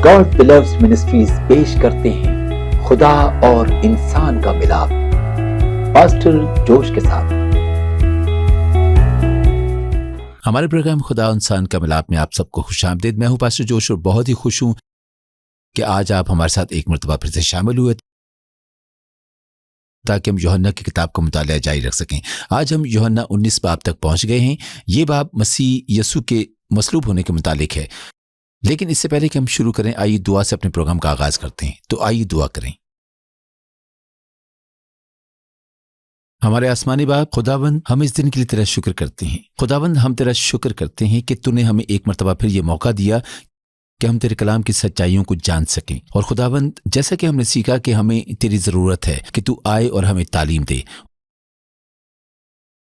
God believes ministries پیش کرتے ہیں خدا اور انسان کا ملاپ، پاسٹر جوش کے ساتھ۔ ہمارے پروگرام خدا انسان کا ملاپ میں آپ سب کو خوش آمدید۔ میں ہوں پاسٹر جوش اور بہت ہی خوش ہوں کہ آج آپ ہمارے ساتھ ایک مرتبہ پھر سے شامل ہوئے تاکہ ہم یوحنا کی کتاب کا مطالعہ جاری رکھ سکیں۔ آج ہم یوحنا 19 باب تک پہنچ گئے ہیں۔ یہ باب مسیح یسوع کے مصلوب ہونے کے متعلق ہے، لیکن اس سے پہلے کہ ہم شروع کریں آئیے دعا سے اپنے پروگرام کا آغاز کرتے ہیں۔ تو آئیے دعا کریں۔ ہمارے آسمانی باپ، خداوند ہم اس دن کے لیے تیرا شکر کرتے ہیں۔ خداوند ہم تیرا شکر کرتے ہیں کہ تو نے ہمیں ایک مرتبہ پھر یہ موقع دیا کہ ہم تیرے کلام کی سچائیوں کو جان سکیں، اور خداوند جیسا کہ ہم نے سیکھا کہ ہمیں تیری ضرورت ہے کہ تو آئے اور ہمیں تعلیم دے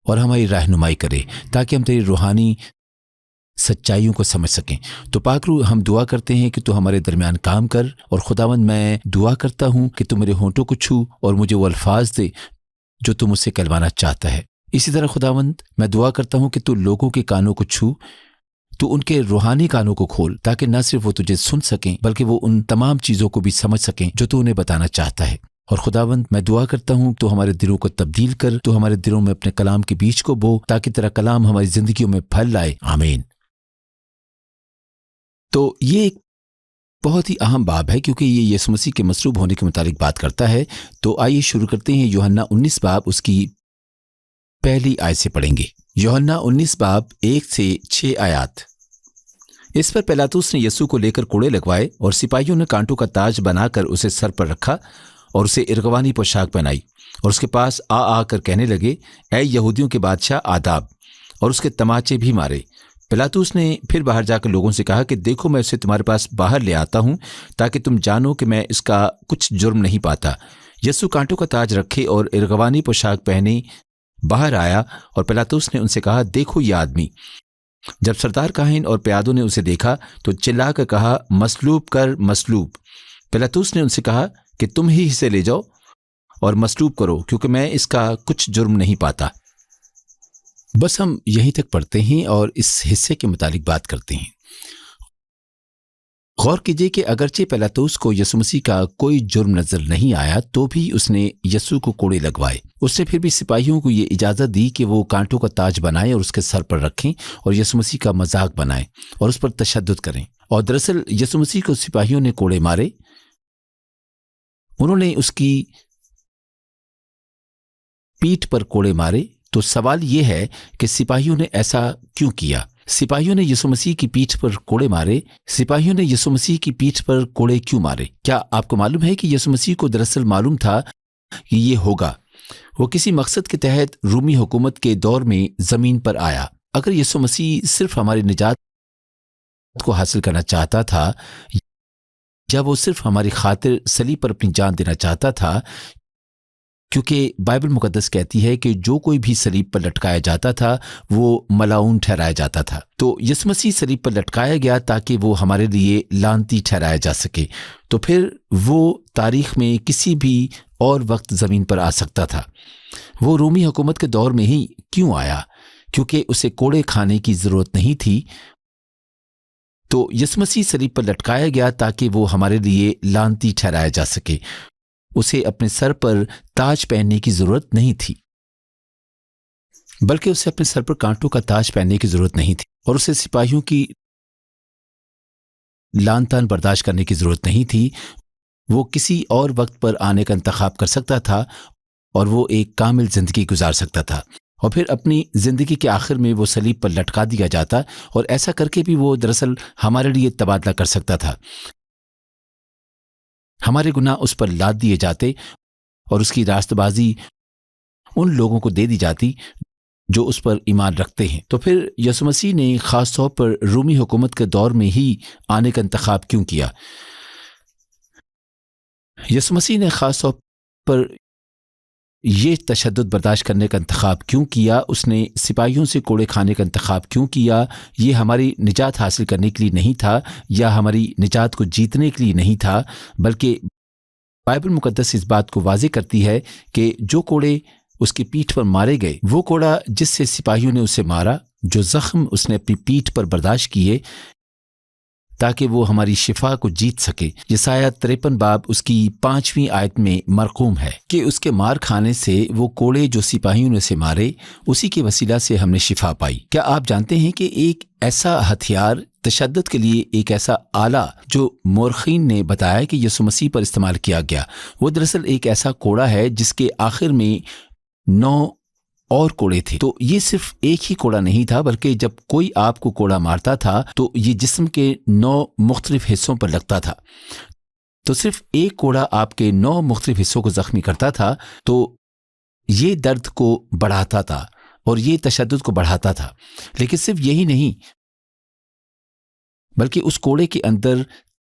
اور ہماری رہنمائی کرے تاکہ ہم تیری روحانی سچائیوں کو سمجھ سکیں۔ تو پاک روح، ہم دعا کرتے ہیں کہ تو ہمارے درمیان کام کر، اور خداوند میں دعا کرتا ہوں کہ تو میرے ہونٹوں کو چھو اور مجھے وہ الفاظ دے جو تو مجھ سے کہلوانا چاہتا ہے۔ اسی طرح خداوند میں دعا کرتا ہوں کہ تو لوگوں کے کانوں کو چھو، تو ان کے روحانی کانوں کو کھول تاکہ نہ صرف وہ تجھے سن سکیں بلکہ وہ ان تمام چیزوں کو بھی سمجھ سکیں جو تو انہیں بتانا چاہتا ہے۔ اور خداوند میں دعا کرتا ہوں تو ہمارے دلوں کو تبدیل کر، تو ہمارے دلوں میں اپنے کلام کے بیج کو بو تاکہ تیرا کلام ہماری زندگیوں میں پھل لائے۔ آمین۔ تو یہ ایک بہت ہی اہم باب ہے کیونکہ یہ یسوع مسیح کے مصلوب ہونے کے متعلق بات کرتا ہے۔ تو آئیے شروع کرتے ہیں۔ یوحنا 19 باب اس کی پہلی آیت سے پڑھیں گے۔ یوحنا 19 باب 1 سے 6 آیات۔ اس پر پیلاطس نے یسوع کو لے کر کوڑے لگوائے، اور سپاہیوں نے کانٹوں کا تاج بنا کر اسے سر پر رکھا اور اسے ارغوانی پوشاک پہنائی، اور اس کے پاس آ کر کہنے لگے، اے یہودیوں کے بادشاہ آداب، اور اس کے تماچے بھی مارے۔ پیلاطس نے پھر باہر جا کر لوگوں سے کہا کہ دیکھو، میں اسے تمہارے پاس باہر لے آتا ہوں تاکہ تم جانو کہ میں اس کا کچھ جرم نہیں پاتا۔ یسوع کانٹوں کا تاج رکھے اور ارغوانی پوشاک پہنے باہر آیا، اور پیلاطس نے ان سے کہا، دیکھو یہ آدمی۔ جب سردار کاہن اور پیادوں نے اسے دیکھا تو چلا کر کہا، مصلوب کر، مصلوب۔ پیلاطس نے ان سے کہا کہ تم ہی اسے لے جاؤ اور مصلوب کرو، کیونکہ میں اس کا کچھ جرم نہیں پاتا۔ بس ہم یہیں تک پڑھتے ہیں اور اس حصے کے متعلق بات کرتے ہیں۔ غور کیجئے کہ اگرچہ پیلاطس کو یسوع مسیح کا کوئی جرم نظر نہیں آیا تو بھی اس نے یسوع کو کوڑے لگوائے۔ اس نے پھر بھی سپاہیوں کو یہ اجازت دی کہ وہ کانٹوں کا تاج بنائیں اور اس کے سر پر رکھیں اور یسوع مسیح کا مذاق بنائیں اور اس پر تشدد کریں۔ اور دراصل یسوع مسیح کو سپاہیوں نے کوڑے مارے، انہوں نے اس کی پیٹھ پر کوڑے مارے۔ تو سوال یہ ہے کہ سپاہیوں نے ایسا کیوں کیا؟ سپاہیوں نے یسوع مسیح کی پیٹھ پر کوڑے مارے۔ سپاہیوں نے یسوع مسیح کی پیٹھ پر کوڑے کیوں مارے؟ کیا آپ کو معلوم ہے کہ یسوع مسیح کو دراصل معلوم تھا کہ یہ ہوگا؟ وہ کسی مقصد کے تحت رومی حکومت کے دور میں زمین پر آیا۔ اگر یسوع مسیح صرف ہماری نجات کو حاصل کرنا چاہتا تھا، یا وہ صرف ہماری خاطر صلیب پر اپنی جان دینا چاہتا تھا، کیونکہ بائبل مقدس کہتی ہے کہ جو کوئی بھی صلیب پر لٹکایا جاتا تھا وہ ملعون ٹھہرایا جاتا تھا، تو یسوع مسیح صلیب پر لٹکایا گیا تاکہ وہ ہمارے لیے لعنتی ٹھہرایا جا سکے، تو پھر وہ تاریخ میں کسی بھی اور وقت زمین پر آ سکتا تھا۔ وہ رومی حکومت کے دور میں ہی کیوں آیا؟ کیونکہ اسے کوڑے کھانے کی ضرورت نہیں تھی، تو یسوع مسیح صلیب پر لٹکایا گیا تاکہ وہ ہمارے لیے لعنتی ٹھہرایا جا سکے۔ اسے اپنے سر پر تاج پہننے کی ضرورت نہیں تھی، بلکہ اسے اپنے سر پر کانٹوں کا تاج پہننے کی ضرورت نہیں تھی، اور اسے سپاہیوں کی لعن طعن برداشت کرنے کی ضرورت نہیں تھی۔ وہ کسی اور وقت پر آنے کا انتخاب کر سکتا تھا اور وہ ایک کامل زندگی گزار سکتا تھا، اور پھر اپنی زندگی کے آخر میں وہ صلیب پر لٹکا دیا جاتا، اور ایسا کر کے بھی وہ دراصل ہمارے لیے تبادلہ کر سکتا تھا۔ ہمارے گناہ اس پر لاد دیے جاتے اور اس کی راست بازی ان لوگوں کو دے دی جاتی جو اس پر ایمان رکھتے ہیں۔ تو پھر یسوع مسیح نے خاص طور پر رومی حکومت کے دور میں ہی آنے کا انتخاب کیوں کیا؟ یسوع مسیح نے خاص طور پر یہ تشدد برداشت کرنے کا انتخاب کیوں کیا؟ اس نے سپاہیوں سے کوڑے کھانے کا انتخاب کیوں کیا؟ یہ ہماری نجات حاصل کرنے کے لیے نہیں تھا، یا ہماری نجات کو جیتنے کے لیے نہیں تھا، بلکہ بائبل مقدس اس بات کو واضح کرتی ہے کہ جو کوڑے اس کی پیٹھ پر مارے گئے، وہ کوڑا جس سے سپاہیوں نے اسے مارا، جو زخم اس نے اپنی پیٹھ پر برداشت کیے، تاکہ وہ ہماری شفا کو جیت سکے۔ یسایہ 53 باب اس کی 5ویں آیت میں مرقوم ہے کہ اس کے مار کھانے سے وہ کوڑے جو سپاہیوں نے اسے مارے، اسی کے وسیلہ سے ہم نے شفا پائی۔ کیا آپ جانتے ہیں کہ ایک ایسا ہتھیار تشدد کے لیے، ایک ایسا آلہ جو مورخین نے بتایا کہ یسوع مسیح پر استعمال کیا گیا، وہ دراصل ایک ایسا کوڑا ہے جس کے آخر میں 9 اور کوڑے تھے۔ تو یہ صرف ایک ہی کوڑا نہیں تھا، بلکہ جب کوئی آپ کو کوڑا مارتا تھا تو یہ جسم کے 9 مختلف حصوں پر لگتا تھا۔ تو صرف ایک کوڑا آپ کے 9 مختلف حصوں کو زخمی کرتا تھا، تو یہ درد کو بڑھاتا تھا اور یہ تشدد کو بڑھاتا تھا۔ لیکن صرف یہی نہیں، بلکہ اس کوڑے کے اندر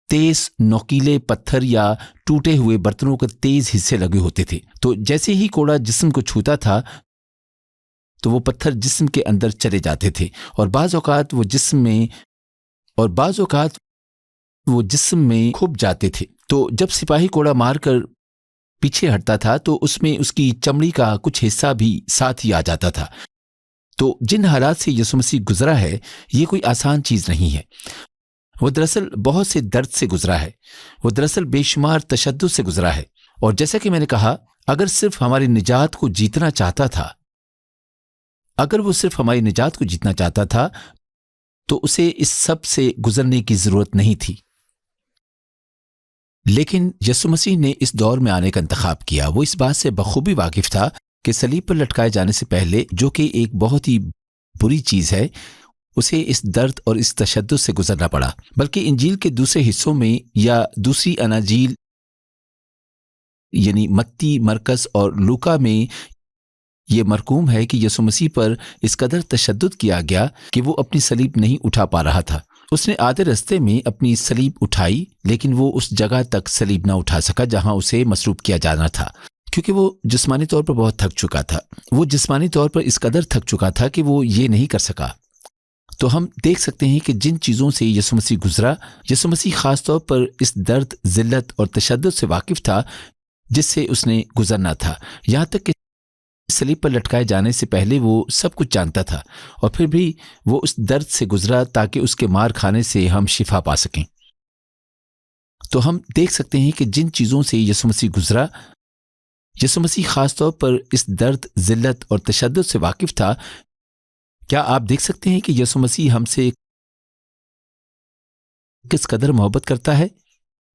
تیز نوکیلے پتھر یا ٹوٹے ہوئے برتنوں کے تیز حصے لگے ہوتے تھے۔ تو جیسے ہی کوڑا جسم کو چھوتا تھا تو وہ پتھر جسم کے اندر چلے جاتے تھے، اور بعض اوقات وہ جسم میں کھپ جاتے تھے۔ تو جب سپاہی کوڑا مار کر پیچھے ہٹتا تھا تو اس میں اس کی چمڑی کا کچھ حصہ بھی ساتھ ہی آ جاتا تھا۔ تو جن حالات سے یسوع مسیح گزرا ہے، یہ کوئی آسان چیز نہیں ہے۔ وہ دراصل بہت سے درد سے گزرا ہے، وہ دراصل بے شمار تشدد سے گزرا ہے، اور جیسا کہ میں نے کہا، اگر صرف ہماری نجات کو جیتنا چاہتا تھا، اگر وہ صرف ہماری نجات کو جیتنا چاہتا تھا تو اسے اس سب سے گزرنے کی ضرورت نہیں تھی۔ لیکن یسوع مسیح نے اس دور میں آنے کا انتخاب کیا۔ وہ اس بات سے بخوبی واقف تھا کہ صلیب پر لٹکائے جانے سے پہلے، جو کہ ایک بہت ہی بری چیز ہے، اسے اس درد اور اس تشدد سے گزرنا پڑا۔ بلکہ انجیل کے دوسرے حصوں میں یا دوسری اناجیل یعنی متی، مرکز اور لوکا میں یہ مرقوم ہے کہ یسوع مسیح پر اس قدر تشدد کیا گیا کہ وہ اپنی صلیب نہیں اٹھا پا رہا تھا۔ اس نے آدھے رستے میں اپنی صلیب اٹھائی، لیکن وہ اس جگہ تک صلیب نہ اٹھا سکا جہاں اسے مصلوب کیا جانا تھا، کیونکہ وہ جسمانی طور پر بہت تھک چکا تھا۔ وہ جسمانی طور پر اس قدر تھک چکا تھا کہ وہ یہ نہیں کر سکا۔ تو ہم دیکھ سکتے ہیں کہ جن چیزوں سے یسوع مسیح گزرا، یسوع مسیح خاص طور پر اس درد، ذلت اور تشدد سے واقف تھا جس سے اس نے گزرنا تھا۔ یہاں تک کہ صلیب پر لٹکائے جانے سے پہلے وہ سب کچھ جانتا تھا، اور پھر بھی وہ اس درد سے گزرا تاکہ اس کے مار کھانے سے ہم شفا پا سکیں۔ تو ہم دیکھ سکتے ہیں کہ جن چیزوں سے یسوع مسیح گزرا، یسوع مسیح خاص طور پر اس درد، ذلت اور تشدد سے واقف تھا۔ کیا آپ دیکھ سکتے ہیں کہ یسوع مسیح ہم سے کس قدر محبت کرتا ہے؟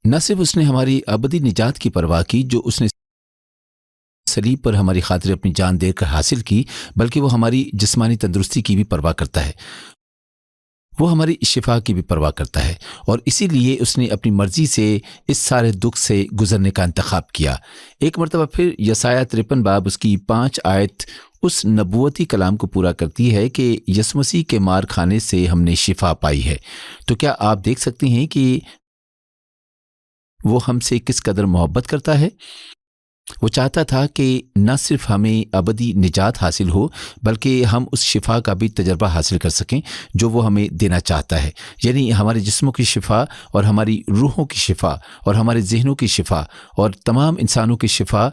نہ صرف اس نے ہماری ابدی نجات کی پرواہ کی جو اس نے صلیب پر ہماری خاطر اپنی جان دے کر حاصل کی، بلکہ وہ ہماری جسمانی تندرستی کی بھی پرواہ کرتا ہے، وہ ہماری شفا کی بھی پرواہ کرتا ہے، اور اسی لیے اس نے اپنی مرضی سے اس سارے دکھ سے گزرنے کا انتخاب کیا۔ ایک مرتبہ پھر یسایہ 53 باب اس کی 5 آیت اس نبوتی کلام کو پورا کرتی ہے کہ یسوع مسیح کے مار کھانے سے ہم نے شفا پائی ہے۔ تو کیا آپ دیکھ سکتے ہیں کہ وہ ہم سے کس قدر محبت کرتا ہے؟ وہ چاہتا تھا کہ نہ صرف ہمیں ابدی نجات حاصل ہو، بلکہ ہم اس شفا کا بھی تجربہ حاصل کر سکیں جو وہ ہمیں دینا چاہتا ہے، یعنی ہمارے جسموں کی شفا اور ہماری روحوں کی شفا اور ہمارے ذہنوں کی شفا اور تمام انسانوں کی شفا۔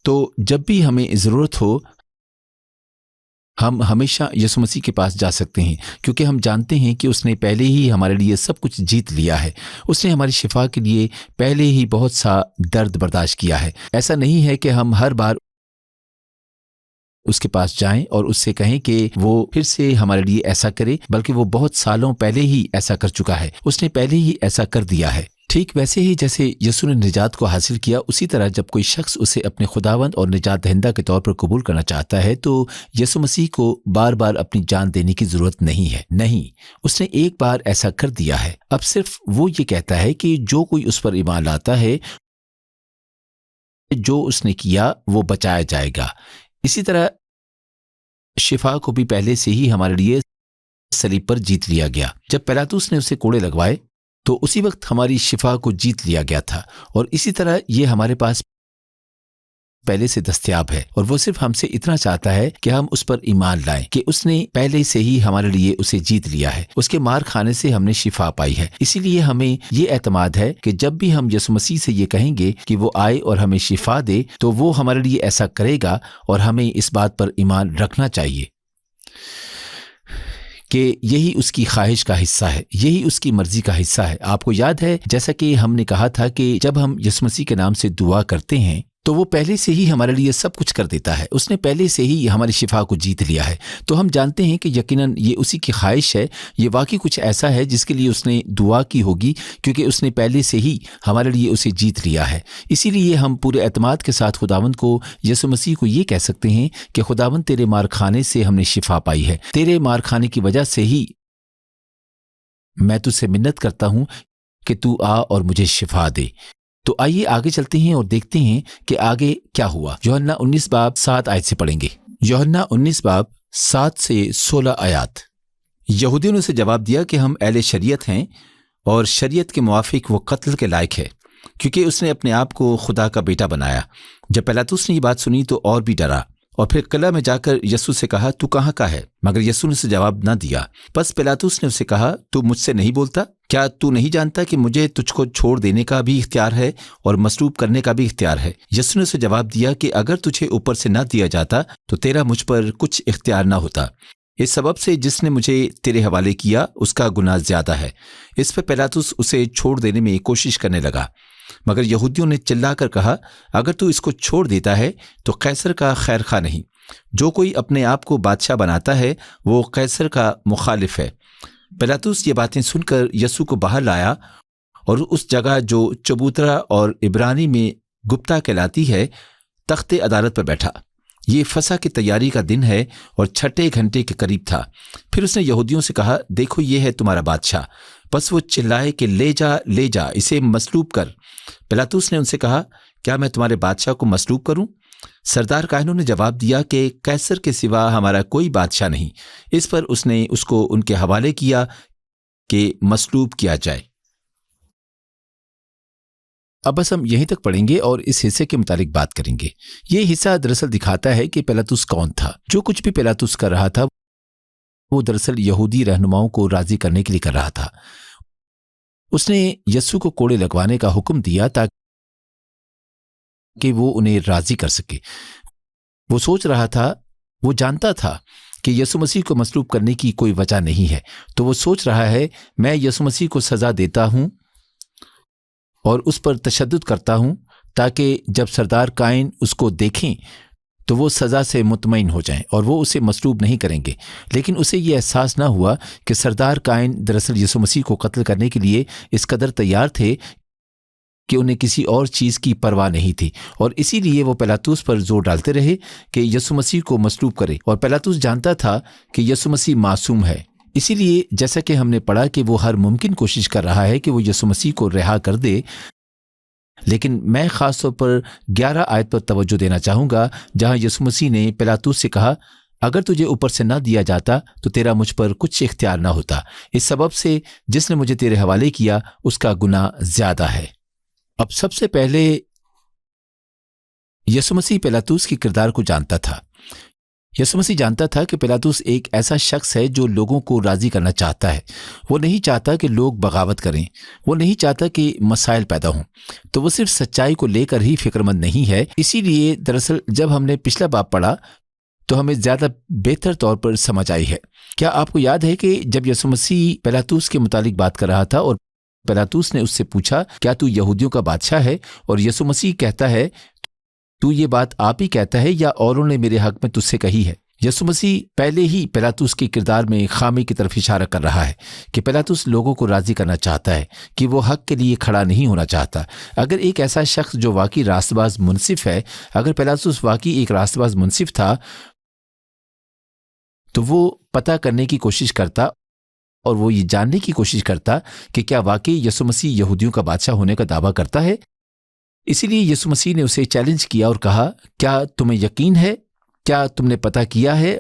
تو جب بھی ہمیں ضرورت ہو، ہم ہمیشہ یسوع مسیح کے پاس جا سکتے ہیں، کیونکہ ہم جانتے ہیں کہ اس نے پہلے ہی ہمارے لیے سب کچھ جیت لیا ہے۔ اس نے ہماری شفا کے لیے پہلے ہی بہت سا درد برداشت کیا ہے۔ ایسا نہیں ہے کہ ہم ہر بار اس کے پاس جائیں اور اس سے کہیں کہ وہ پھر سے ہمارے لیے ایسا کرے، بلکہ وہ بہت سالوں پہلے ہی ایسا کر چکا ہے، اس نے پہلے ہی ایسا کر دیا ہے۔ ٹھیک ویسے ہی جیسے یسوع نے نجات کو حاصل کیا، اسی طرح جب کوئی شخص اسے اپنے خداوند اور نجات دہندہ کے طور پر قبول کرنا چاہتا ہے تو یسوع مسیح کو بار بار اپنی جان دینے کی ضرورت نہیں ہے۔ نہیں، اس نے ایک بار ایسا کر دیا ہے۔ اب صرف وہ یہ کہتا ہے کہ جو کوئی اس پر ایمان لاتا ہے، جو اس نے کیا وہ بچایا جائے گا۔ اسی طرح شفا کو بھی پہلے سے ہی ہمارے لیے صلیب پر جیت لیا گیا۔ جب پیلاطس نے اسے کوڑے لگوائے تو اسی وقت ہماری شفا کو جیت لیا گیا تھا، اور اسی طرح یہ ہمارے پاس پہلے سے دستیاب ہے، اور وہ صرف ہم سے اتنا چاہتا ہے کہ ہم اس پر ایمان لائیں کہ اس نے پہلے سے ہی ہمارے لیے اسے جیت لیا ہے۔ اس کے مار کھانے سے ہم نے شفا پائی ہے۔ اسی لیے ہمیں یہ اعتماد ہے کہ جب بھی ہم یسوع مسیح سے یہ کہیں گے کہ وہ آئے اور ہمیں شفا دے تو وہ ہمارے لیے ایسا کرے گا، اور ہمیں اس بات پر ایمان رکھنا چاہیے۔ کہ یہی اس کی خواہش کا حصہ ہے، یہی اس کی مرضی کا حصہ ہے۔ آپ کو یاد ہے جیسا کہ ہم نے کہا تھا کہ جب ہم یسوع مسیح کے نام سے دعا کرتے ہیں تو وہ پہلے سے ہی ہمارے لیے سب کچھ کر دیتا ہے، اس نے پہلے سے ہی ہماری شفا کو جیت لیا ہے۔ تو ہم جانتے ہیں کہ یقیناً یہ اسی کی خواہش ہے، یہ واقعی کچھ ایسا ہے جس کے لیے اس نے دعا کی ہوگی، کیونکہ اس نے پہلے سے ہی ہمارے لیے اسے جیت لیا ہے۔ اسی لیے ہم پورے اعتماد کے ساتھ خداوند کو، یسوع مسیح کو یہ کہہ سکتے ہیں کہ خداوند تیرے مار کھانے سے ہم نے شفا پائی ہے، تیرے مار کھانے کی وجہ سے ہی میں تجھ سے منت کرتا ہوں کہ تو آ اور مجھے شفا دے۔ تو آئیے آگے چلتے ہیں اور دیکھتے ہیں کہ آگے کیا ہوا۔ یوحنا 19 باب 7 آیت سے پڑھیں گے۔ یوحنا 19 باب 7 سے 16 آیات۔ یہودیوں نے اسے جواب دیا کہ ہم اہل شریعت ہیں اور شریعت کے موافق وہ قتل کے لائق ہے، کیونکہ اس نے اپنے آپ کو خدا کا بیٹا بنایا۔ جب پیلاطس نے یہ بات سنی تو اور بھی ڈرا اور پھر قلعہ میں جا کر یسوع سے کہا تو کہاں کا ہے؟ مگر یسوع نے اسے جواب نہ دیا۔ پس پیلاطس نے اسے کہا تو مجھ سے نہیں بولتا؟ کیا تو نہیں جانتا کہ مجھے تجھ کو چھوڑ دینے کا بھی اختیار ہے اور مصلوب کرنے کا بھی اختیار ہے؟ یسوع نے اسے جواب دیا کہ اگر تجھے اوپر سے نہ دیا جاتا تو تیرا مجھ پر کچھ اختیار نہ ہوتا۔ اس سبب سے جس نے مجھے تیرے حوالے کیا اس کا گناہ زیادہ ہے۔ اس پہ پیلاطس اسے چھوڑ دینے میں کوشش کرنے لگا، مگر یہودیوں نے چلا کر کہا اگر تو اس کو چھوڑ دیتا ہے تو قیصر کا خیر خواہ نہیں۔ جو کوئی اپنے آپ کو بادشاہ بناتا ہے وہ قیصر کا مخالف ہے۔ پیلاطس یہ باتیں سن کر یسوع کو باہر لایا اور اس جگہ جو چبوترا اور عبرانی میں گپتا کہلاتی ہے تخت عدالت پر بیٹھا۔ یہ فسح کی تیاری کا دن ہے اور 6 گھنٹے کے قریب تھا۔ پھر اس نے یہودیوں سے کہا دیکھو یہ ہے تمہارا بادشاہ۔ بس وہ چلائے کہ لے جا لے جا، اسے مصلوب کر۔ پیلاطس نے ان سے کہا کیا میں تمہارے بادشاہ کو مصلوب کروں؟ سردار کاہنوں نے جواب دیا کہ قیصر کے سوا ہمارا کوئی بادشاہ نہیں۔ اس پر اس نے اس کو ان کے حوالے کیا کہ مصلوب کیا جائے۔ اب بس ہم یہیں تک پڑھیں گے اور اس حصے کے متعلق بات کریں گے۔ یہ حصہ دراصل دکھاتا ہے کہ پیلاطس کون تھا۔ جو کچھ بھی پیلاطس کر رہا تھا وہ دراصل یہودی رہنماؤں کو راضی کرنے کے لیے کر رہا تھا۔ اس نے یسوع کو کوڑے لگوانے کا حکم دیا تاکہ وہ انہیں راضی کر سکے۔ وہ سوچ رہا تھا، وہ جانتا تھا کہ یسوع مسیح کو مصلوب کرنے کی کوئی وجہ نہیں ہے، تو وہ سوچ رہا ہے میں یسوع مسیح کو سزا دیتا ہوں اور اس پر تشدد کرتا ہوں تاکہ جب سردار قائن اس کو دیکھیں تو وہ سزا سے مطمئن ہو جائیں اور وہ اسے مصلوب نہیں کریں گے۔ لیکن اسے یہ احساس نہ ہوا کہ سردار قائن دراصل یسوع مسیح کو قتل کرنے کے لیے اس قدر تیار تھے کہ انہیں کسی اور چیز کی پرواہ نہیں تھی، اور اسی لیے وہ پیلاطس پر زور ڈالتے رہے کہ یسوع مسیح کو مصلوب کرے۔ اور پیلاطس جانتا تھا کہ یسوع مسیح معصوم ہے، اسی لیے جیسا کہ ہم نے پڑھا کہ وہ ہر ممکن کوشش کر رہا ہے کہ وہ یسوع مسیح کو رہا کر دے۔ لیکن میں خاص طور پر 11 آیت پر توجہ دینا چاہوں گا جہاں یسوع مسیح نے پیلاطس سے کہا اگر تجھے اوپر سے نہ دیا جاتا تو تیرا مجھ پر کچھ اختیار نہ ہوتا۔ اس سبب سے جس نے مجھے تیرے حوالے کیا اس کا گناہ زیادہ ہے۔ اب سب سے پہلے یسوع مسیح پیلاطس کے کردار کو جانتا تھا۔ یسوع مسیح جانتا تھا کہ پیلاطس ایک ایسا شخص ہے جو لوگوں کو راضی کرنا چاہتا ہے۔ وہ نہیں چاہتا کہ لوگ بغاوت کریں، وہ نہیں چاہتا کہ مسائل پیدا ہوں، تو وہ صرف سچائی کو لے کر ہی فکر مند نہیں ہے۔ اسی لیے دراصل جب ہم نے پچھلا باب پڑھا تو ہمیں زیادہ بہتر طور پر سمجھ آئی ہے۔ کیا آپ کو یاد ہے کہ جب یسوع مسیح پیلاطس کے متعلق بات کر رہا تھا اور پیلاطس نے اس سے پوچھا کیا تو یہودیوں کا بادشاہ ہے، اور یسوع مسیح کہتا ہے تو یہ بات آپ ہی کہتا ہے یا اوروں نے میرے حق میں تجھ سے کہی ہے؟ یسوع مسیح پہلے ہی پیلاطس کے کردار میں خامی کی طرف اشارہ کر رہا ہے کہ پیلاطس لوگوں کو راضی کرنا چاہتا ہے کہ وہ حق کے لیے کھڑا نہیں ہونا چاہتا۔ اگر ایک ایسا شخص جو واقعی راست باز منصف ہے، اگر پیلاطس واقعی ایک راست باز منصف تھا تو وہ پتہ کرنے کی کوشش کرتا اور وہ یہ جاننے کی کوشش کرتا کہ کیا واقعی یسوع مسیح یہودیوں کا بادشاہ ہونے کا دعویٰ کرتا ہے۔ اسی لیے یسوع مسیح نے اسے چیلنج کیا اور کہا کیا تمہیں یقین ہے، کیا تم نے پتہ کیا ہے،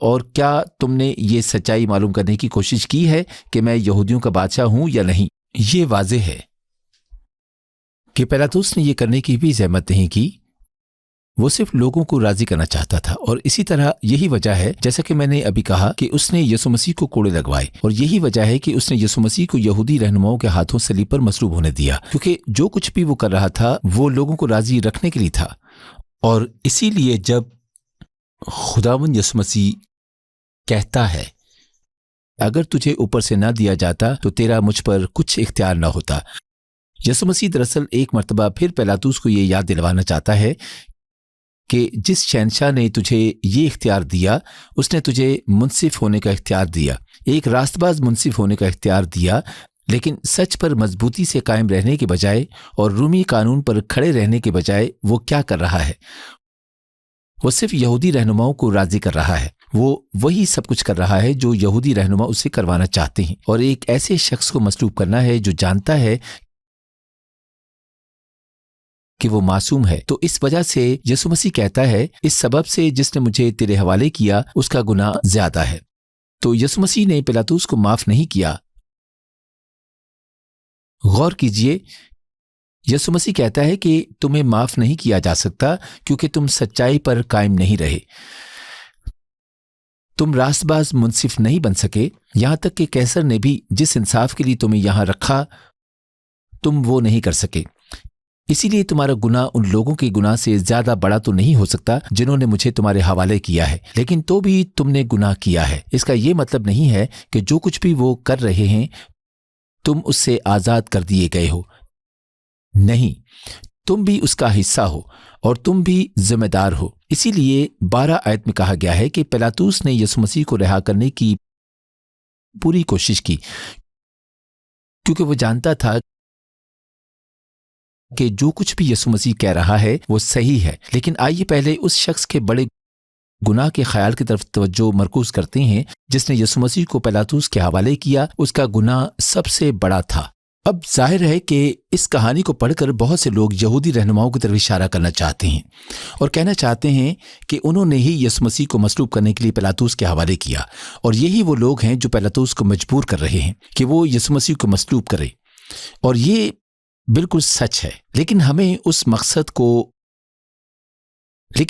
اور کیا تم نے یہ سچائی معلوم کرنے کی کوشش کی ہے کہ میں یہودیوں کا بادشاہ ہوں یا نہیں؟ یہ واضح ہے کہ پیلاطس نے یہ کرنے کی بھی زحمت نہیں کی، وہ صرف لوگوں کو راضی کرنا چاہتا تھا۔ اور اسی طرح یہی وجہ ہے جیسا کہ میں نے ابھی کہا کہ اس نے یسوع مسیح کو کوڑے لگوائے، اور یہی وجہ ہے کہ اس نے یسوع مسیح کو یہودی رہنماؤں کے ہاتھوں صلیب پر مصلوب ہونے دیا، کیونکہ جو کچھ بھی وہ کر رہا تھا وہ لوگوں کو راضی رکھنے کے لیے تھا۔ اور اسی لیے جب خداوند یسوع مسیح کہتا ہے اگر تجھے اوپر سے نہ دیا جاتا تو تیرا مجھ پر کچھ اختیار نہ ہوتا۔ یسوع مسیح دراصل ایک مرتبہ پھر پیلاطس کو یہ یاد دلوانا چاہتا ہے کہ جس شہنشاہ نے تجھے یہ اختیار دیا اس نے تجھے منصف ہونے کا اختیار دیا، ایک راست باز منصف ہونے کا اختیار دیا، لیکن سچ پر مضبوطی سے قائم رہنے کے بجائے اور رومی قانون پر کھڑے رہنے کے بجائے وہ کیا کر رہا ہے؟ وہ صرف یہودی رہنماؤں کو راضی کر رہا ہے۔ وہ وہی سب کچھ کر رہا ہے جو یہودی رہنما اسے کروانا چاہتے ہیں، اور ایک ایسے شخص کو مصلوب کرنا ہے جو جانتا ہے کہ وہ معصوم ہے۔ تو اس وجہ سے یسوع مسیح کہتا ہے، اس سبب سے جس نے مجھے تیرے حوالے کیا اس کا گناہ زیادہ ہے۔ تو یسوع مسیح نے پیلاطس کو معاف نہیں کیا۔ غور کیجئے، یسوع مسیح کہتا ہے کہ تمہیں معاف نہیں کیا جا سکتا کیونکہ تم سچائی پر قائم نہیں رہے، تم راست باز منصف نہیں بن سکے، یہاں تک کہ قیصر نے بھی جس انصاف کے لیے تمہیں یہاں رکھا تم وہ نہیں کر سکے۔ اسی لیے تمہارا گناہ ان لوگوں کے گناہ سے زیادہ بڑا تو نہیں ہو سکتا جنہوں نے مجھے تمہارے حوالے کیا ہے، لیکن تو بھی تم نے گناہ کیا ہے۔ اس کا یہ مطلب نہیں ہے کہ جو کچھ بھی وہ کر رہے ہیں تم اس سے آزاد کر دیے گئے ہو، نہیں، تم بھی اس کا حصہ ہو اور تم بھی ذمہ دار ہو۔ اسی لیے 12 آیت میں کہا گیا ہے کہ پیلاطس نے یسوع مسیح کو رہا کرنے کی پوری کوشش کی کیونکہ وہ جانتا تھا کہ جو کچھ بھی یسوع مسیح کہہ رہا ہے وہ صحیح ہے۔ لیکن آئیے پہلے اس شخص کے بڑے گناہ کے خیال کی طرف توجہ مرکوز کرتے ہیں جس نے یسوع مسیح کو پیلاطس کے حوالے کیا۔ اس کا گناہ سب سے بڑا تھا۔ اب ظاہر ہے کہ اس کہانی کو پڑھ کر بہت سے لوگ یہودی رہنماؤں کی طرف اشارہ کرنا چاہتے ہیں اور کہنا چاہتے ہیں کہ انہوں نے ہی یسوع مسیح کو مصلوب کرنے کے لیے پیلاطس کے حوالے کیا، اور یہی وہ لوگ ہیں جو پیلاطس کو مجبور کر رہے ہیں کہ وہ یسوع مسیح کو مصلوب کرے، اور یہ بالکل سچ ہے۔ لیکن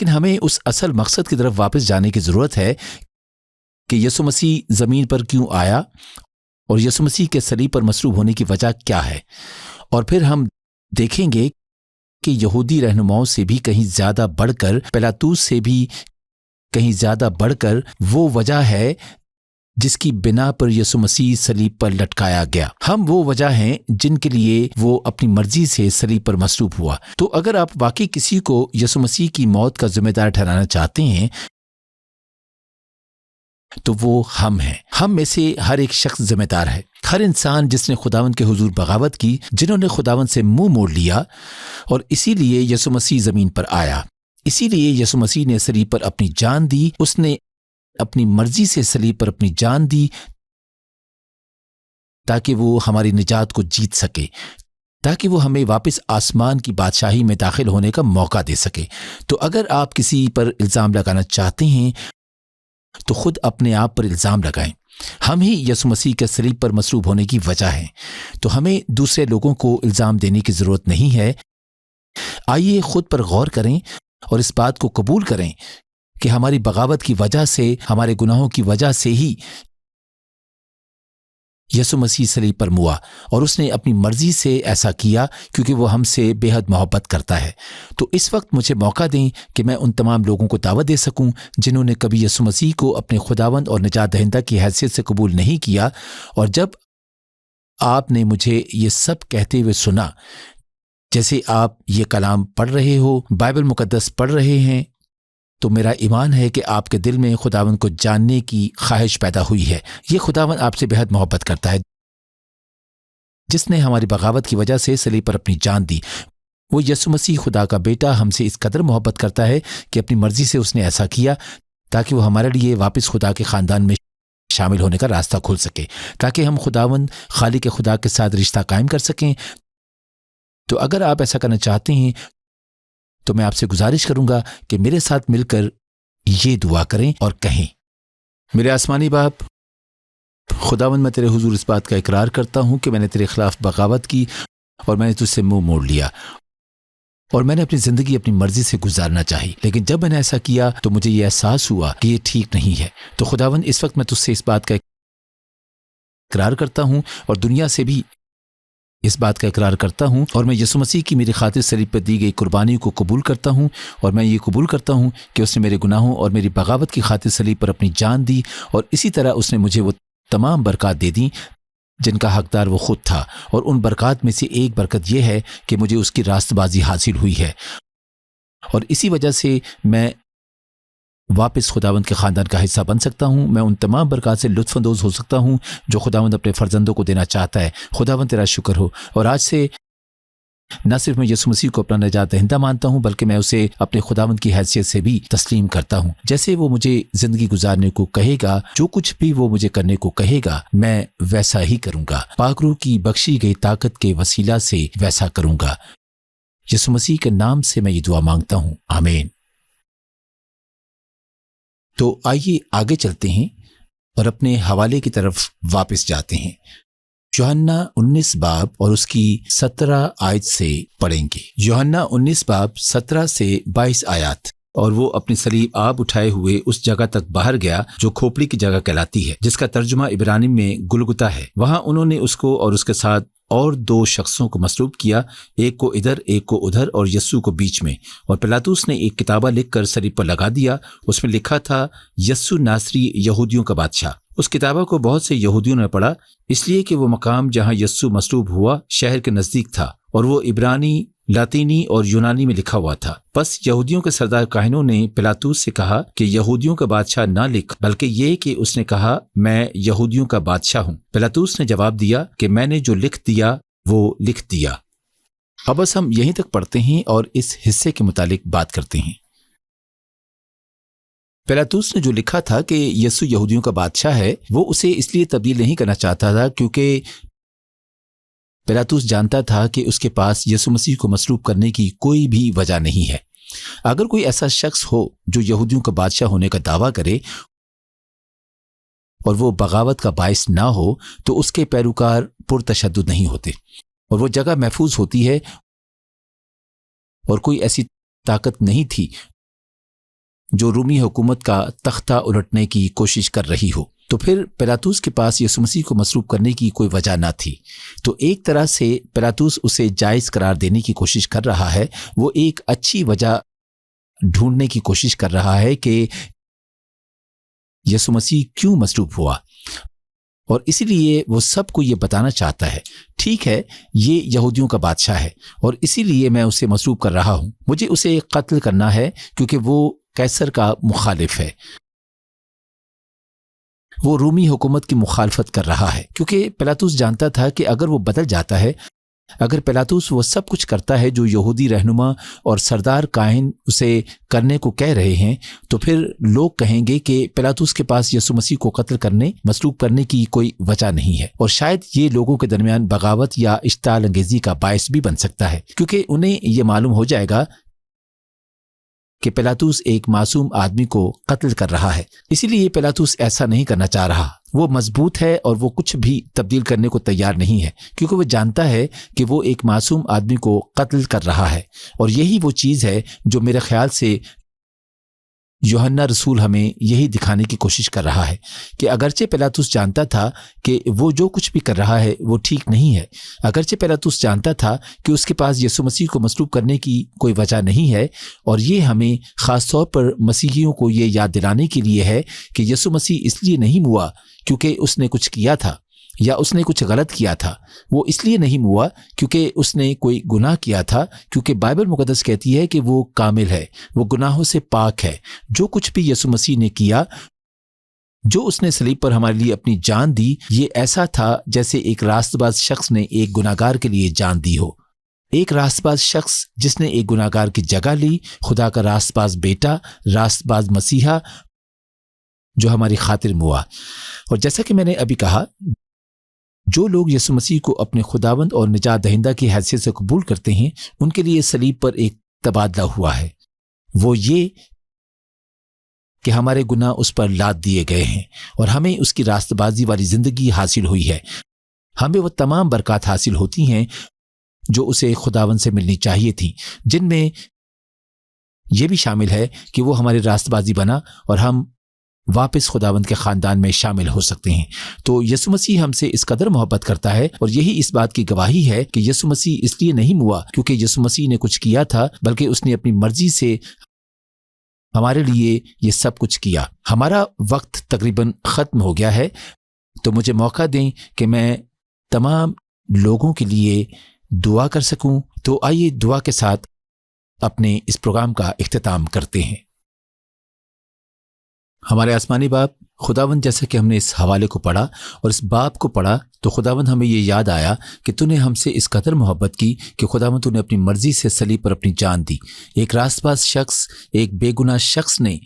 ہمیں اس اصل مقصد کی طرف واپس جانے کی ضرورت ہے کہ یسوع مسیح زمین پر کیوں آیا اور یسوع مسیح کے صلیب پر مصلوب ہونے کی وجہ کیا ہے، اور پھر ہم دیکھیں گے کہ یہودی رہنماؤں سے بھی کہیں زیادہ بڑھ کر، پیلاطس سے بھی کہیں زیادہ بڑھ کر وہ وجہ ہے جس کی بنا پر یسوع مسیح صلیب پر لٹکایا گیا۔ ہم وہ وجہ ہیں جن کے لیے وہ اپنی مرضی سے صلیب پر مصلوب ہوا۔ تو اگر آپ واقعی کسی کو یسوع مسیح کی موت کا ذمہ دار ٹھہرانا چاہتے ہیں تو وہ ہم ہیں۔ ہم میں سے ہر ایک شخص ذمہ دار ہے، ہر انسان جس نے خداوند کے حضور بغاوت کی، جنہوں نے خداوند سے منہ موڑ لیا، اور اسی لیے یسوع مسیح زمین پر آیا۔ اسی لیے یسوع مسیح نے صلیب پر اپنی جان دی، اس نے اپنی مرضی سے صلیب پر اپنی جان دی تاکہ وہ ہماری نجات کو جیت سکے، تاکہ وہ ہمیں واپس آسمان کی بادشاہی میں داخل ہونے کا موقع دے سکے۔ تو اگر آپ کسی پر الزام لگانا چاہتے ہیں تو خود اپنے آپ پر الزام لگائیں۔ ہم ہی یسوع مسیح کے صلیب پر مصلوب ہونے کی وجہ ہیں، تو ہمیں دوسرے لوگوں کو الزام دینے کی ضرورت نہیں ہے۔ آئیے خود پر غور کریں اور اس بات کو قبول کریں کہ ہماری بغاوت کی وجہ سے، ہمارے گناہوں کی وجہ سے ہی یسوع مسیح صلیب پر موا، اور اس نے اپنی مرضی سے ایسا کیا کیونکہ وہ ہم سے بے حد محبت کرتا ہے۔ تو اس وقت مجھے موقع دیں کہ میں ان تمام لوگوں کو دعوت دے سکوں جنہوں نے کبھی یسوع مسیح کو اپنے خداوند اور نجات دہندہ کی حیثیت سے قبول نہیں کیا، اور جب آپ نے مجھے یہ سب کہتے ہوئے سنا، جیسے آپ یہ کلام پڑھ رہے ہو، بائبل مقدس پڑھ رہے ہیں، تو میرا ایمان ہے کہ آپ کے دل میں خداوند کو جاننے کی خواہش پیدا ہوئی ہے۔ یہ خداوند آپ سے بے حد محبت کرتا ہے جس نے ہماری بغاوت کی وجہ سے صلیب پر اپنی جان دی۔ وہ یسوع مسیح خدا کا بیٹا ہم سے اس قدر محبت کرتا ہے کہ اپنی مرضی سے اس نے ایسا کیا تاکہ وہ ہمارے لیے واپس خدا کے خاندان میں شامل ہونے کا راستہ کھول سکے، تاکہ ہم خداوند خالق خدا کے ساتھ رشتہ قائم کر سکیں۔ تو اگر آپ ایسا کرنا چاہتے ہیں تو میں آپ سے گزارش کروں گا کہ میرے ساتھ مل کر یہ دعا کریں اور کہیں، میرے آسمانی باپ، خداوند میں تیرے حضور اس بات کا اقرار کرتا ہوں کہ میں نے تیرے خلاف بغاوت کی اور میں نے تجھ سے منہ موڑ لیا، اور میں نے اپنی زندگی اپنی مرضی سے گزارنا چاہی، لیکن جب میں نے ایسا کیا تو مجھے یہ احساس ہوا کہ یہ ٹھیک نہیں ہے۔ تو خداوند اس وقت میں تجھ سے اس بات کا اقرار کرتا ہوں اور دنیا سے بھی اس بات کا اقرار کرتا ہوں، اور میں یسوع مسیح کی میری خاطر صلیب پر دی گئی قربانی کو قبول کرتا ہوں، اور میں یہ قبول کرتا ہوں کہ اس نے میرے گناہوں اور میری بغاوت کی خاطر صلیب پر اپنی جان دی، اور اسی طرح اس نے مجھے وہ تمام برکات دے دیں جن کا حقدار وہ خود تھا، اور ان برکات میں سے ایک برکت یہ ہے کہ مجھے اس کی راست بازی حاصل ہوئی ہے، اور اسی وجہ سے میں واپس خداوند کے خاندان کا حصہ بن سکتا ہوں۔ میں ان تمام برکات سے لطف اندوز ہو سکتا ہوں جو خداوند اپنے فرزندوں کو دینا چاہتا ہے۔ خداوند تیرا شکر ہو، اور آج سے نہ صرف میں یسوع مسیح کو اپنا نجات دہندہ مانتا ہوں بلکہ میں اسے اپنے خداوند کی حیثیت سے بھی تسلیم کرتا ہوں۔ جیسے وہ مجھے زندگی گزارنے کو کہے گا، جو کچھ بھی وہ مجھے کرنے کو کہے گا میں ویسا ہی کروں گا۔ پاک روح کی بخشی گئی طاقت کے وسیلہ سے ویسا کروں گا۔ یسوع مسیح کے نام سے میں یہ دعا مانگتا ہوں، آمین۔ تو آئیے آگے چلتے ہیں اور اپنے حوالے کی طرف واپس جاتے ہیں۔ یوحنا 19 باب اور اس کی 17 آیت سے پڑھیں گے۔ یوحنا 19 باب 17 سے 22 آیات۔ اور وہ اپنی صلیب آپ اٹھائے ہوئے اس جگہ تک باہر گیا جو کھوپڑی کی جگہ کہلاتی ہے، جس کا ترجمہ عبرانی میں گلگتا ہے۔ وہاں انہوں نے اس کو اور اس کے ساتھ اور 2 شخصوں کو مصلوب کیا، ایک کو ادھر ایک کو ادھر، اور یسوع کو بیچ میں۔ اور پلاطوس نے ایک کتابہ لکھ کر صلیب پر لگا دیا، اس میں لکھا تھا یسوع ناصری یہودیوں کا بادشاہ۔ اس کتابہ کو بہت سے یہودیوں نے پڑھا، اس لیے کہ وہ مقام جہاں یسوع مصلوب ہوا شہر کے نزدیک تھا، اور وہ عبرانی، لاطینی اور یونانی میں لکھا ہوا تھا۔ بس یہودیوں کے سردار کاہنوں نے پلاطوس سے کہا کہ یہودیوں کا بادشاہ نہ لکھ، بلکہ یہ کہ اس نے کہا میں یہودیوں کا بادشاہ ہوں۔ پلاطوس نے جواب دیا کہ میں نے جو لکھ دیا وہ لکھ دیا۔ اب بس ہم یہیں تک پڑھتے ہیں اور اس حصے کے متعلق بات کرتے ہیں۔ پلاطوس نے جو لکھا تھا کہ یسوع یہودیوں کا بادشاہ ہے، وہ اسے اس لیے تبدیل نہیں کرنا چاہتا تھا کیونکہ پلاطوس جانتا تھا کہ اس کے پاس یسوع مسیح کو مصلوب کرنے کی کوئی بھی وجہ نہیں ہے۔ اگر کوئی ایسا شخص ہو جو یہودیوں کا بادشاہ ہونے کا دعویٰ کرے اور وہ بغاوت کا باعث نہ ہو تو اس کے پیروکار پرتشدد نہیں ہوتے، اور وہ جگہ محفوظ ہوتی ہے، اور کوئی ایسی طاقت نہیں تھی جو رومی حکومت کا تختہ الٹنے کی کوشش کر رہی ہو۔ تو پھر پلاطوس کے پاس یسوع مسیح کو مصلوب کرنے کی کوئی وجہ نہ تھی۔ تو ایک طرح سے پلاطوس اسے جائز قرار دینے کی کوشش کر رہا ہے، وہ ایک اچھی وجہ ڈھونڈنے کی کوشش کر رہا ہے کہ یسوع مسیح کیوں مصلوب ہوا، اور اسی لیے وہ سب کو یہ بتانا چاہتا ہے ٹھیک ہے یہ یہودیوں کا بادشاہ ہے، اور اسی لیے میں اسے مصلوب کر رہا ہوں۔ مجھے اسے قتل کرنا ہے کیونکہ وہ قیصر کا مخالف ہے، وہ رومی حکومت کی مخالفت کر رہا ہے، کیونکہ پلاطوس جانتا تھا کہ اگر وہ بدل جاتا ہے، اگر پلاطوس وہ سب کچھ کرتا ہے جو یہودی رہنما اور سردار کاہن اسے کرنے کو کہہ رہے ہیں، تو پھر لوگ کہیں گے کہ پلاطوس کے پاس یسوع مسیح کو قتل کرنے، مصلوب کرنے کی کوئی وجہ نہیں ہے، اور شاید یہ لوگوں کے درمیان بغاوت یا اشتعال انگیزی کا باعث بھی بن سکتا ہے، کیونکہ انہیں یہ معلوم ہو جائے گا کہ پلاطوس ایک معصوم آدمی کو قتل کر رہا ہے۔ اسی لیے پلاطوس ایسا نہیں کرنا چاہ رہا، وہ مضبوط ہے اور وہ کچھ بھی تبدیل کرنے کو تیار نہیں ہے، کیونکہ وہ جانتا ہے کہ وہ ایک معصوم آدمی کو قتل کر رہا ہے، اور یہی وہ چیز ہے جو میرے خیال سے یوحنا رسول ہمیں یہی دکھانے کی کوشش کر رہا ہے کہ اگرچہ پلاطوس جانتا تھا کہ وہ جو کچھ بھی کر رہا ہے وہ ٹھیک نہیں ہے، اگرچہ پلاطوس جانتا تھا کہ اس کے پاس یسوع مسیح کو مصلوب کرنے کی کوئی وجہ نہیں ہے، اور یہ ہمیں خاص طور پر مسیحیوں کو یہ یاد دلانے کے لیے ہے کہ یسوع مسیح اس لیے نہیں ہوا کیونکہ اس نے کچھ کیا تھا یا اس نے کچھ غلط کیا تھا، وہ اس لیے نہیں ہوا کیونکہ اس نے کوئی گناہ کیا تھا، کیونکہ بائبل مقدس کہتی ہے کہ وہ کامل ہے، وہ گناہوں سے پاک ہے۔ جو کچھ بھی یسوع مسیح نے کیا، جو اس نے صلیب پر ہمارے لیے اپنی جان دی، یہ ایسا تھا جیسے ایک راست باز شخص نے ایک گناہگار کے لیے جان دی ہو، ایک راست باز شخص جس نے ایک گناہگار کی جگہ لی، خدا کا راست باز بیٹا، راست باز مسیحا جو ہماری خاطر ہوا۔ اور جیسا کہ میں نے ابھی کہا، جو لوگ یسوع مسیح کو اپنے خداوند اور نجات دہندہ کی حیثیت سے قبول کرتے ہیں، ان کے لیے صلیب پر ایک تبادلہ ہوا ہے، وہ یہ کہ ہمارے گناہ اس پر لاد دیے گئے ہیں اور ہمیں اس کی راست بازی والی زندگی حاصل ہوئی ہے۔ ہمیں وہ تمام برکات حاصل ہوتی ہیں جو اسے خداوند سے ملنی چاہیے تھیں، جن میں یہ بھی شامل ہے کہ وہ ہماری راست بازی بنا اور ہم واپس خداوند کے خاندان میں شامل ہو سکتے ہیں۔ تو یسوع مسیح ہم سے اس قدر محبت کرتا ہے، اور یہی اس بات کی گواہی ہے کہ یسوع مسیح اس لیے نہیں ہوا کیونکہ یسوع مسیح نے کچھ کیا تھا، بلکہ اس نے اپنی مرضی سے ہمارے لیے یہ سب کچھ کیا۔ ہمارا وقت تقریباً ختم ہو گیا ہے، تو مجھے موقع دیں کہ میں تمام لوگوں کے لیے دعا کر سکوں۔ تو آئیے دعا کے ساتھ اپنے اس پروگرام کا اختتام کرتے ہیں۔ ہمارے آسمانی باپ، خداوند، جیسا کہ ہم نے اس حوالے کو پڑھا اور اس باپ کو پڑھا تو خداوند ہمیں یہ یاد آیا کہ تو نے ہم سے اس قدر محبت کی کہ خداوند تو نے اپنی مرضی سے صلیب پر اپنی جان دی۔ ایک راست باز شخص، ایک بے گناہ شخص نے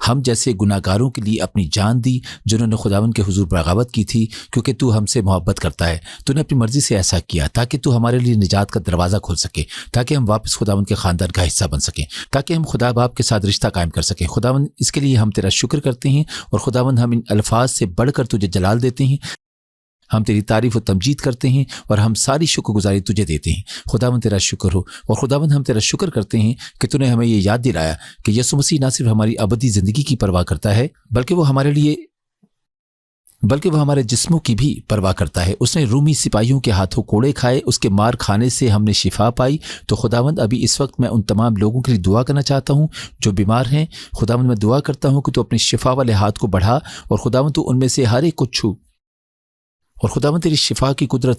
ہم جیسے گناہگاروں کے لیے اپنی جان دی، جنہوں نے خداوند کے حضور بغاوت کی تھی، کیونکہ تو ہم سے محبت کرتا ہے۔ تو نے اپنی مرضی سے ایسا کیا تاکہ تو ہمارے لیے نجات کا دروازہ کھول سکے، تاکہ ہم واپس خداوند کے خاندان کا حصہ بن سکیں، تاکہ ہم خدا باپ کے ساتھ رشتہ قائم کر سکیں۔ خداوند، اس کے لیے ہم تیرا شکر کرتے ہیں، اور خداوند ہم ان الفاظ سے بڑھ کر تجھے جلال دیتے ہیں، ہم تیری تعریف و تمجید کرتے ہیں، اور ہم ساری شکر گزاری تجھے دیتے ہیں۔ خداوند تیرا شکر ہو، اور خداوند ہم تیرا شکر کرتے ہیں کہ تو نے ہمیں یہ یاد دلایا کہ یسوع مسیح نہ صرف ہماری ابدی زندگی کی پرواہ کرتا ہے بلکہ وہ ہمارے جسموں کی بھی پرواہ کرتا ہے۔ اس نے رومی سپاہیوں کے ہاتھوں کوڑے کھائے، اس کے مار کھانے سے ہم نے شفا پائی۔ تو خداوند، ابھی اس وقت میں ان تمام لوگوں کے لیے دعا کرنا چاہتا ہوں جو بیمار ہیں۔ خداوند، میں دعا کرتا ہوں کہ تو اپنی شفا والے ہاتھ کو بڑھا، اور خداوند تو ان میں سے ہر ایک کو چھو، اور خداوند تیری شفا کی قدرت،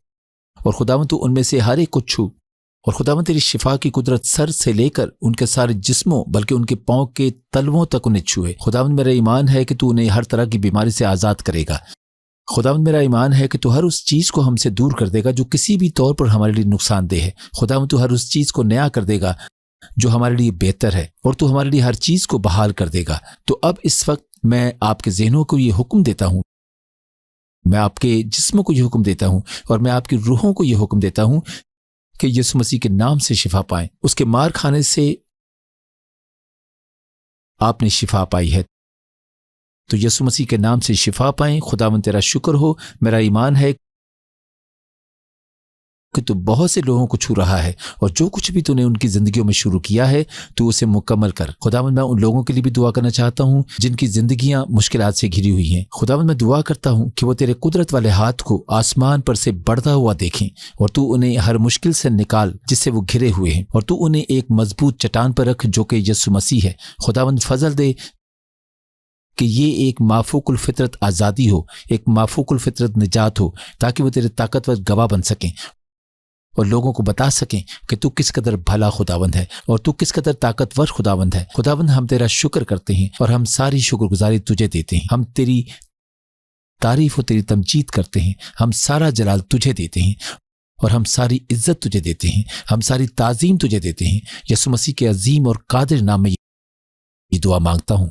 اور خداوند تو ان میں سے ہر ایک کو چھو، اور خداوند تیری شفا کی قدرت سر سے لے کر ان کے سارے جسموں بلکہ ان کے پاؤں کے تلووں تک انہیں چھوئے۔ خداوند، میرا ایمان ہے کہ تو انہیں ہر طرح کی بیماری سے آزاد کرے گا۔ خداوند، میرا ایمان ہے کہ تو ہر اس چیز کو ہم سے دور کر دے گا جو کسی بھی طور پر ہمارے لیے نقصان دہ ہے۔ خداوند، تو ہر اس چیز کو نیا کر دے گا جو ہمارے لیے بہتر ہے، اور تو ہمارے لیے ہر چیز کو بحال کر دے گا۔ تو اب اس وقت میں آپ کے ذہنوں کو یہ حکم دیتا ہوں، میں آپ کے جسموں کو یہ حکم دیتا ہوں، اور میں آپ کی روحوں کو یہ حکم دیتا ہوں کہ یسوع مسیح کے نام سے شفا پائیں۔ اس کے مار کھانے سے آپ نے شفا پائی ہے، تو یسوع مسیح کے نام سے شفا پائیں۔ خداوند تیرا شکر ہو، میرا ایمان ہے کہ تو بہت سے لوگوں کو چھو رہا ہے، اور جو کچھ بھی تو نے ان کی زندگیوں میں شروع کیا ہے تو اسے مکمل کر۔ خداوند، میں ان لوگوں کے لیے بھی دعا کرنا چاہتا ہوں جن کی زندگیاں مشکلات سے گھری ہوئی ہیں۔ خداوند، میں دعا کرتا ہوں کہ وہ تیرے قدرت والے ہاتھ کو آسمان پر سے بڑھتا ہوا دیکھیں، اور تو انہیں ہر مشکل سے نکال جس سے وہ گھرے ہوئے ہیں، اور تو انہیں ایک مضبوط چٹان پر رکھ جو کہ یسوع مسیح ہے۔ خداوند، فضل دے کہ یہ ایک مافوق الفطرت آزادی ہو، ایک مافوق الفطرت نجات ہو، تاکہ وہ تیرے طاقتور گواہ بن سکیں اور لوگوں کو بتا سکیں کہ تو کس قدر بھلا خداوند ہے، اور تو کس قدر طاقتور خداوند ہے۔ خداوند، ہم تیرا شکر کرتے ہیں، اور ہم ساری شکر گزاری تجھے دیتے ہیں۔ ہم تیری تعریف و تیری تمجید کرتے ہیں، ہم سارا جلال تجھے دیتے ہیں، اور ہم ساری عزت تجھے دیتے ہیں، ہم ساری تعظیم تجھے دیتے ہیں۔ یسوع مسیح کے عظیم اور قادر نام میں یہ دعا مانگتا ہوں،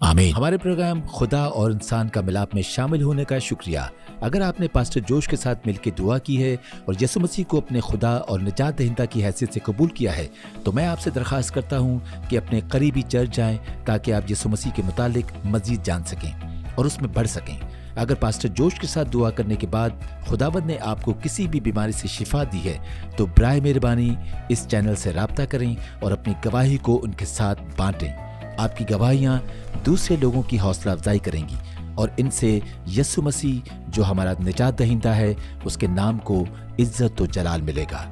آمین۔ ہمارے پروگرام خدا اور انسان کا ملاپ میں شامل ہونے کا شکریہ۔ اگر آپ نے پاسٹر جوش کے ساتھ مل کے دعا کی ہے اور یسوع مسیح کو اپنے خدا اور نجات دہندہ کی حیثیت سے قبول کیا ہے، تو میں آپ سے درخواست کرتا ہوں کہ اپنے قریبی چرچ جائیں تاکہ آپ یسوع مسیح کے متعلق مزید جان سکیں اور اس میں بڑھ سکیں۔ اگر پاسٹر جوش کے ساتھ دعا کرنے کے بعد خداوند نے آپ کو کسی بھی بیماری سے شفا دی ہے تو برائے مہربانی اس چینل سے رابطہ کریں اور اپنی گواہی کو ان کے ساتھ بانٹیں۔ آپ کی گواہیاں دوسرے لوگوں کی حوصلہ افزائی کریں گی، اور ان سے یسوع مسیح جو ہمارا نجات دہندہ ہے اس کے نام کو عزت و جلال ملے گا۔